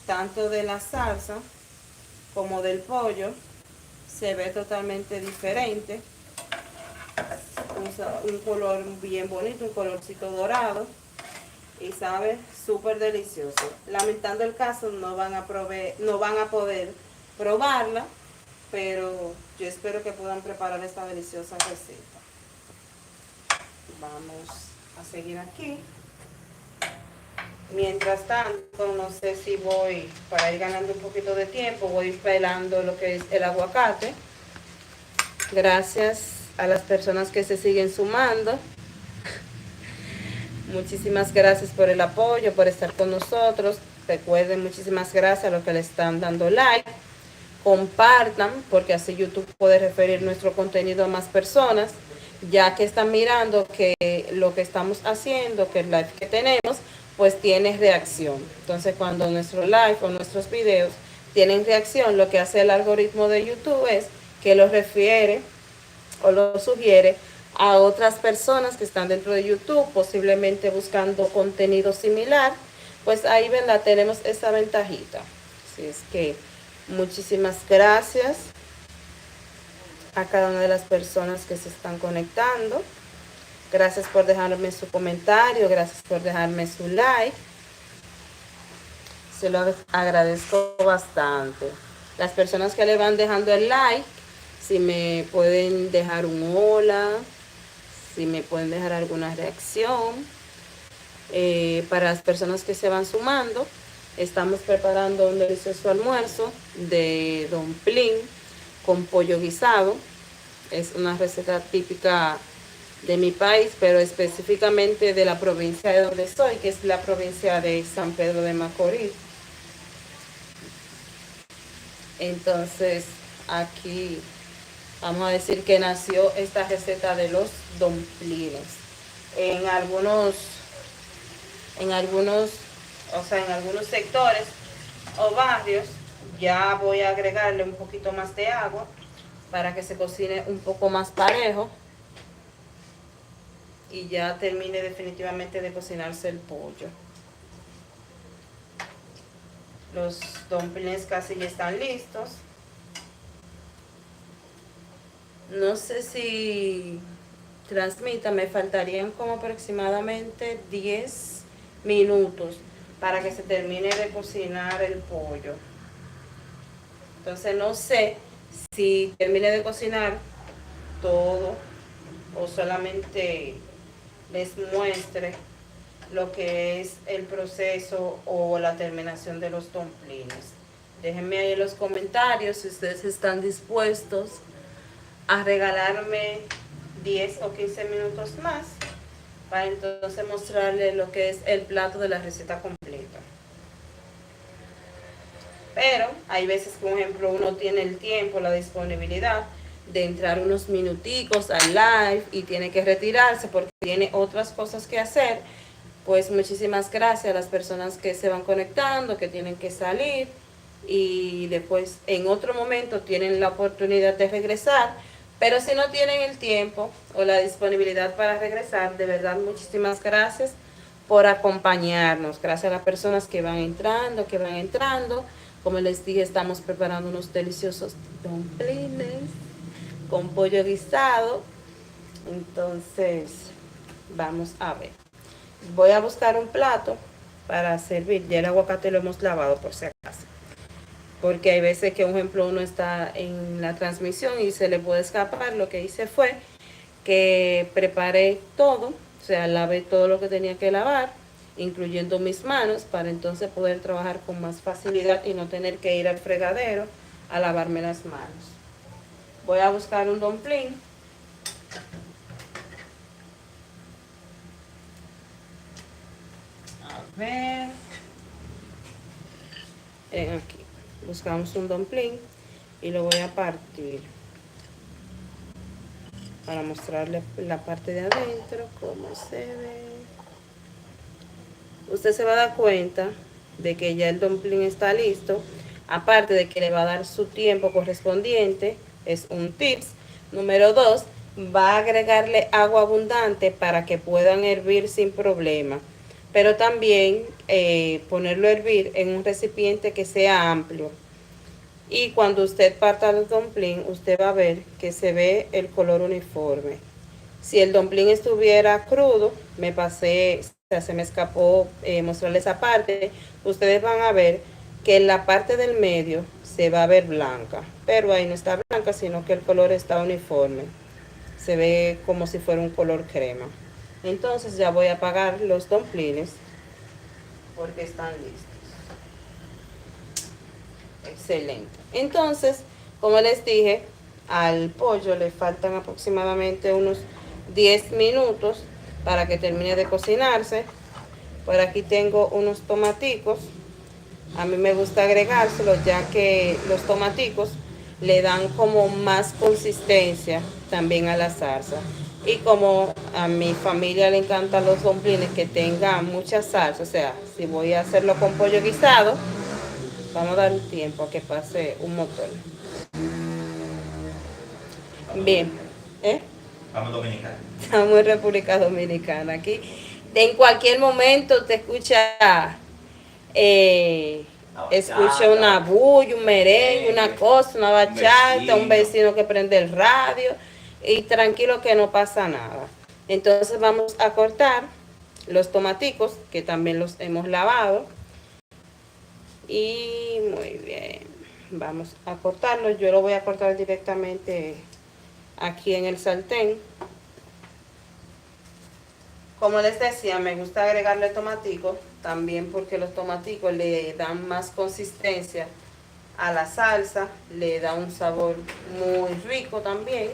tanto de la salsa como del pollo, se ve totalmente diferente. Un color bien bonito, un colorcito dorado. Y sabe súper delicioso. Lamentando el caso, no van a poder probarla, pero yo espero que puedan preparar esta deliciosa receta. Vamos a seguir aquí. Mientras tanto, no sé si voy, para ir ganando un poquito de tiempo, voy pelando lo que es el aguacate. Gracias a las personas que se siguen sumando. Muchísimas gracias por el apoyo, por estar con nosotros. Recuerden, muchísimas gracias a los que le están dando like. Compartan, porque así YouTube puede referir nuestro contenido a más personas, ya que están mirando que lo que estamos haciendo, que el live que tenemos, pues tiene reacción. Entonces, cuando nuestro live o nuestros videos tienen reacción, lo que hace el algoritmo de YouTube es que los refiere o lo sugiere a otras personas que están dentro de YouTube, posiblemente buscando contenido similar. Pues ahí, ¿verdad? Tenemos esa ventajita. Así es que muchísimas gracias a cada una de las personas que se están conectando. Gracias por dejarme su comentario, gracias por dejarme su like. Se lo agradezco bastante. Las personas que le van dejando el like, si me pueden dejar un hola, si me pueden dejar alguna reacción. Para las personas que se van sumando, estamos preparando un delicioso almuerzo de dumpling con pollo guisado. Es una receta típica de mi país, pero específicamente de la provincia de donde soy, que es la provincia de San Pedro de Macorís. Entonces, aquí vamos a decir que nació esta receta de los dumplings. En algunos sectores o barrios ya voy a agregarle un poquito más de agua para que se cocine un poco más parejo y ya termine definitivamente de cocinarse el pollo. Los dumplings casi ya están listos. No sé si transmita, me faltarían como aproximadamente 10 minutos para que se termine de cocinar el pollo. Entonces no sé si termine de cocinar todo o solamente les muestre lo que es el proceso o la terminación de los dumplings. Déjenme ahí en los comentarios si ustedes están dispuestos a regalarme 10 o 15 minutos más para entonces mostrarles lo que es el plato de la receta completa. Pero hay veces que, por ejemplo, uno tiene el tiempo, la disponibilidad de entrar unos minuticos al live y tiene que retirarse porque tiene otras cosas que hacer. Pues muchísimas gracias a las personas que se van conectando, que tienen que salir y después en otro momento tienen la oportunidad de regresar. Pero si no tienen el tiempo o la disponibilidad para regresar, de verdad muchísimas gracias por acompañarnos. Gracias a las personas que van entrando, Como les dije, estamos preparando unos deliciosos dumplings con pollo guisado. Entonces, vamos a ver. Voy a buscar un plato para servir. Ya el aguacate lo hemos lavado por si acaso. Porque hay veces que, por ejemplo, uno está en la transmisión y se le puede escapar. Lo que hice fue que preparé todo, o sea, lavé todo lo que tenía que lavar, incluyendo mis manos, para entonces poder trabajar con más facilidad y no tener que ir al fregadero a lavarme las manos. Voy a buscar un dumpling. A ver. Aquí. Buscamos un dumpling y lo voy a partir para mostrarle la parte de adentro, cómo se ve. Usted se va a dar cuenta de que ya el dumpling está listo. Aparte de que le va a dar su tiempo correspondiente, es un tips. Número 2, va a agregarle agua abundante para que puedan hervir sin problema. Pero también ponerlo a hervir en un recipiente que sea amplio. Y cuando usted parta el dumpling, usted va a ver que se ve el color uniforme. Si el dumpling estuviera crudo, se me escapó mostrarles esa parte. Ustedes van a ver que en la parte del medio se va a ver blanca. Pero ahí no está blanca, sino que el color está uniforme. Se ve como si fuera un color crema. Entonces ya voy a apagar los dumplings porque están listos. Excelente. Entonces, como les dije, al pollo le faltan aproximadamente unos 10 minutos para que termine de cocinarse. Por aquí tengo unos tomaticos. A mí me gusta agregárselos ya que los tomaticos le dan como más consistencia también a la salsa. Y como a mi familia le encantan los dumplings que tengan mucha salsa, o sea, si voy a hacerlo con pollo guisado, vamos a dar un tiempo a que pase un motor. Bien, ¿eh? Vamos dominicano. Estamos en República Dominicana. Aquí en cualquier momento te escucha una bulla, un merengue, una cosa, una bachata, un vecino que prende el radio y tranquilo que no pasa nada. Entonces vamos a cortar los tomaticos que también los hemos lavado y muy bien, vamos a cortarlos. Yo lo voy a cortar directamente aquí en el sartén. Como les decía, me gusta agregarle tomaticos, también porque los tomaticos le dan más consistencia a la salsa, le da un sabor muy rico también.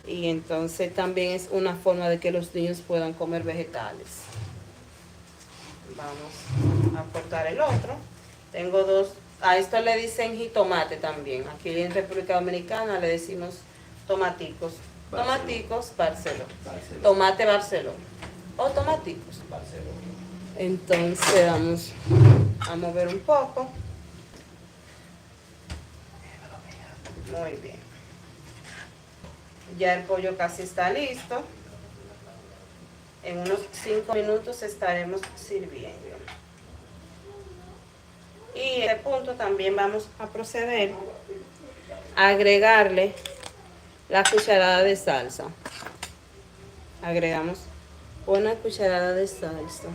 Y entonces también es una forma de que los niños puedan comer vegetales. Vamos a cortar el otro. Tengo dos, a esto le dicen jitomate también. Aquí en República Dominicana le decimos tomaticos. Tomaticos Barceló. Tomate Barceló. O tomaticos. Barcelona. Entonces vamos a mover un poco. Muy bien. Ya el pollo casi está listo. En unos 5 minutos estaremos sirviendo. Y en este punto también vamos a proceder a agregarle la cucharada de salsa. Agregamos una cucharada de salsa.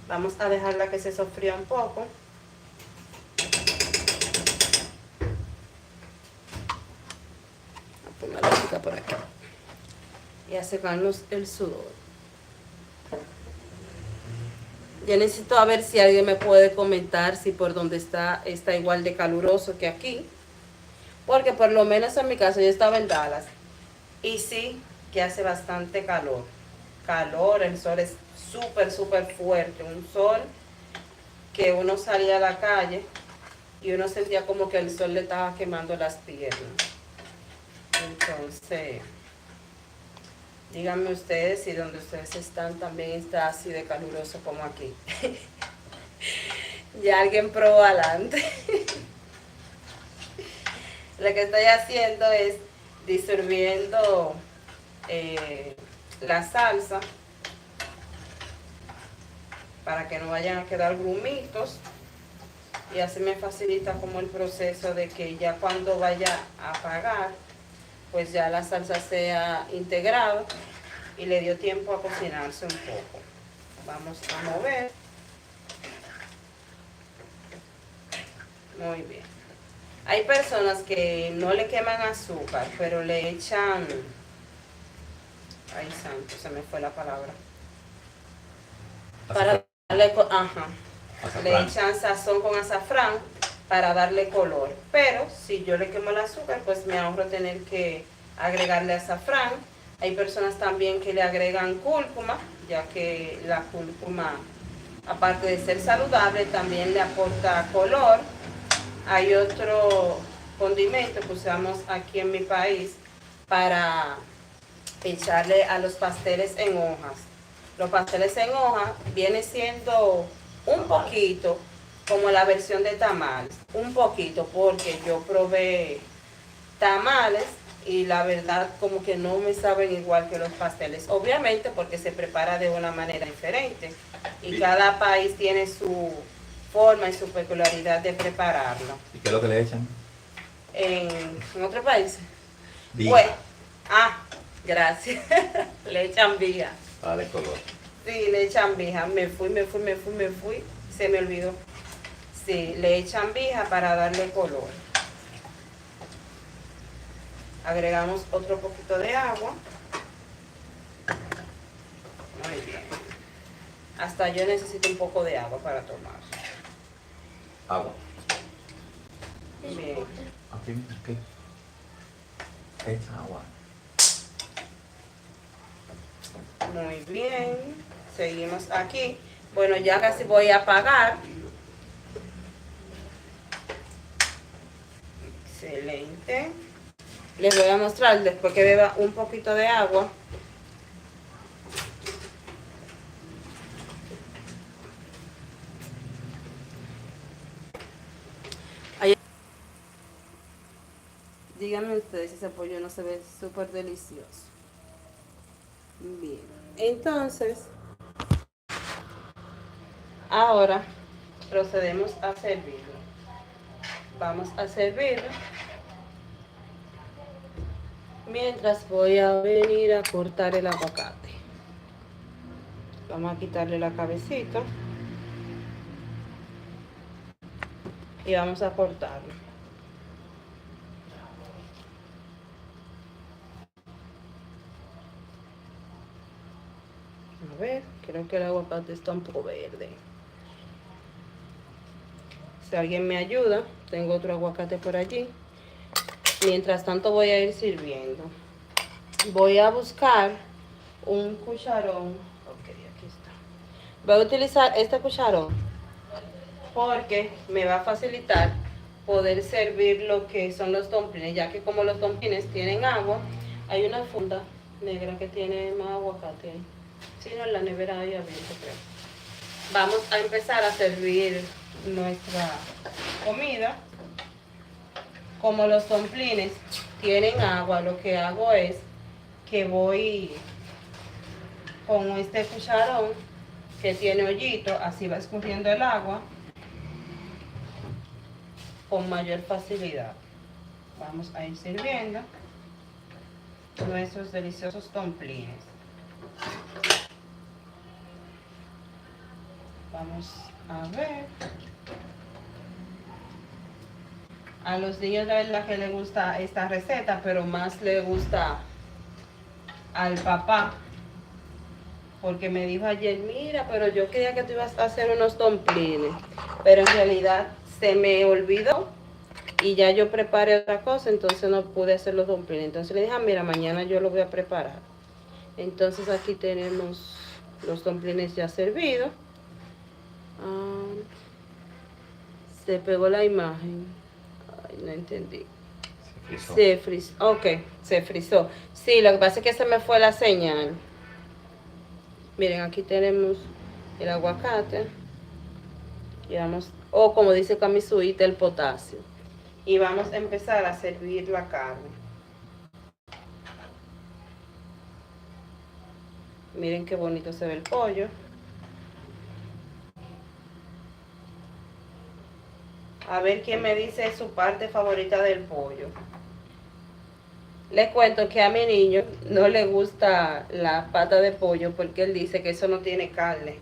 Vamos a dejarla que se sofría un poco. Voy a poner la chica por aquí. Y a secarnos el sudor. Yo necesito a ver si alguien me puede comentar si por donde está igual de caluroso que aquí. Porque por lo menos en mi caso yo estaba en Dallas. Y sí que hace bastante calor. El sol es súper fuerte. Un sol que uno salía a la calle y uno sentía como que el sol le estaba quemando las piernas. Entonces, díganme ustedes si donde ustedes están también está así de caluroso como aquí. Ya alguien probó adelante. Lo que estoy haciendo es disolviendo la salsa para que no vayan a quedar grumitos y así me facilita como el proceso de que ya cuando vaya a apagar pues ya la salsa sea integrada y le dio tiempo a cocinarse un poco. Vamos a mover. Muy bien. Hay personas que no le queman azúcar, pero le echan... Ay, santo, se me fue la palabra. Para darle... Ajá. Le echan sazón con azafrán para darle color. Pero si yo le quemo el azúcar, pues me ahorro tener que agregarle azafrán. Hay personas también que le agregan cúrcuma, ya que la cúrcuma, aparte de ser saludable, también le aporta color. Hay otro condimento que usamos aquí en mi país para echarle a los pasteles en hojas. Los pasteles en hoja viene siendo un poquito como la versión de tamales, un poquito, porque yo probé tamales y la verdad como que no me saben igual que los pasteles, obviamente porque se prepara de una manera diferente y cada país tiene su forma y su peculiaridad de prepararlo. ¿Y qué es lo que le echan? En otros países. Vija. Pues, gracias. Le echan vija. Dale color. Sí, le echan vija. Me fui. Se me olvidó. Sí, le echan vija para darle color. Agregamos otro poquito de agua. Muy bien. Hasta yo necesito un poco de agua para tomar. Agua. Bien. Aquí, aquí. Echa agua. Muy bien. Seguimos aquí. Bueno, ya casi voy a apagar. Excelente. Les voy a mostrar después que beba un poquito de agua. Díganme ustedes si ese pollo no se ve súper delicioso. Bien. Entonces, ahora procedemos a servirlo. Vamos a servirlo. Mientras voy a venir a cortar el aguacate. Vamos a quitarle la cabecita. Y vamos a cortarlo. A ver, creo que el aguacate está un poco verde. Si alguien me ayuda, tengo otro aguacate por allí. Mientras tanto voy a ir sirviendo. Voy a buscar un cucharón. Ok, aquí está. Voy a utilizar este cucharón porque me va a facilitar poder servir lo que son los dumplings, ya que como los dumplings tienen agua, hay una funda negra que tiene más aguacate ahí. Si no, en la nevera hay abierto, creo. Vamos a empezar a servir nuestra comida. Como los dumplings tienen agua, lo que hago es que voy con este cucharón que tiene hoyito, así va escurriendo el agua con mayor facilidad. Vamos a ir sirviendo nuestros deliciosos dumplings. Vamos a ver. A los niños de verdad que les gusta esta receta, pero más le gusta al papá. Porque me dijo ayer, mira, pero yo quería que tú ibas a hacer unos dumplings. Pero en realidad se me olvidó y ya yo preparé otra cosa, entonces no pude hacer los dumplings. Entonces le dije, mira, mañana yo lo voy a preparar. Entonces aquí tenemos los dumplings ya servidos. Se pegó la imagen. Ay, no entendí. Se frizó. Ok, se frizó. Sí, lo que pasa es que se me fue la señal. Miren, aquí tenemos el aguacate. Y vamos, o como dice Kamisuita, el potasio. Y vamos a empezar a servir la carne. Miren qué bonito se ve el pollo. A ver quién me dice su parte favorita del pollo. Les cuento que a mi niño no le gusta la pata de pollo porque él dice que eso no tiene carne.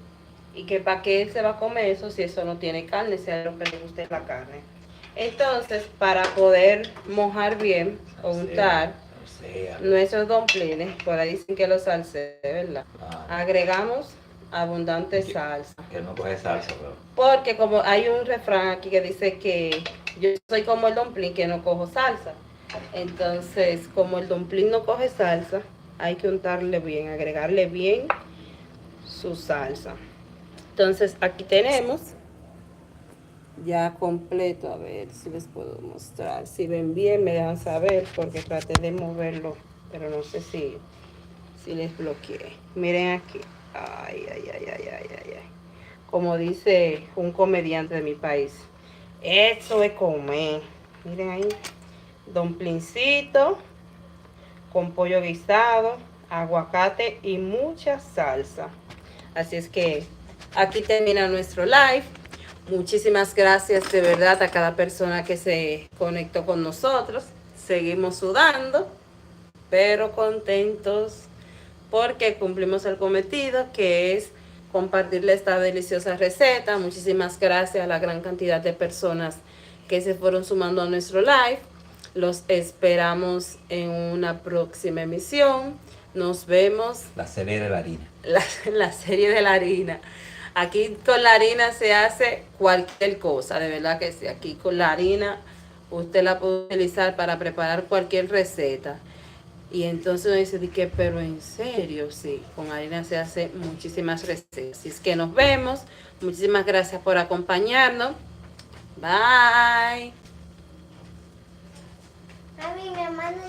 Y que para qué él se va a comer eso si eso no tiene carne, sea lo que le guste la carne. Entonces, para poder mojar bien o untar nuestros dumplings, por ahí dicen que los salsé, ¿verdad? Agregamos abundante salsa. Que no coge salsa, pero... Porque como hay un refrán aquí que dice que yo soy como el dumpling que no cojo salsa. Entonces, como el dumpling no coge salsa, hay que untarle bien, agregarle bien su salsa. Entonces, aquí tenemos ya completo. A ver si les puedo mostrar. Si ven bien, me dejan saber porque traté de moverlo, pero no sé si les bloqueé. Miren aquí. Ay, ay, ay, ay, ay, ay, ay. Como dice un comediante de mi país, eso es comer. Miren ahí, dumplingcito con pollo guisado, aguacate y mucha salsa. Así es que aquí termina nuestro live. Muchísimas gracias de verdad a cada persona que se conectó con nosotros. Seguimos sudando, pero contentos porque cumplimos el cometido, que es compartirle esta deliciosa receta. Muchísimas gracias a la gran cantidad de personas que se fueron sumando a nuestro live. Los esperamos en una próxima emisión. Nos vemos. La serie de la harina. La serie de la harina. Aquí con la harina se hace cualquier cosa, de verdad que sí. Aquí con la harina usted la puede utilizar para preparar cualquier receta. Y entonces uno dice, ¿de qué? Pero en serio, sí, con harina se hace muchísimas recetas. Así es que nos vemos. Muchísimas gracias por acompañarnos. Bye. A mi hermano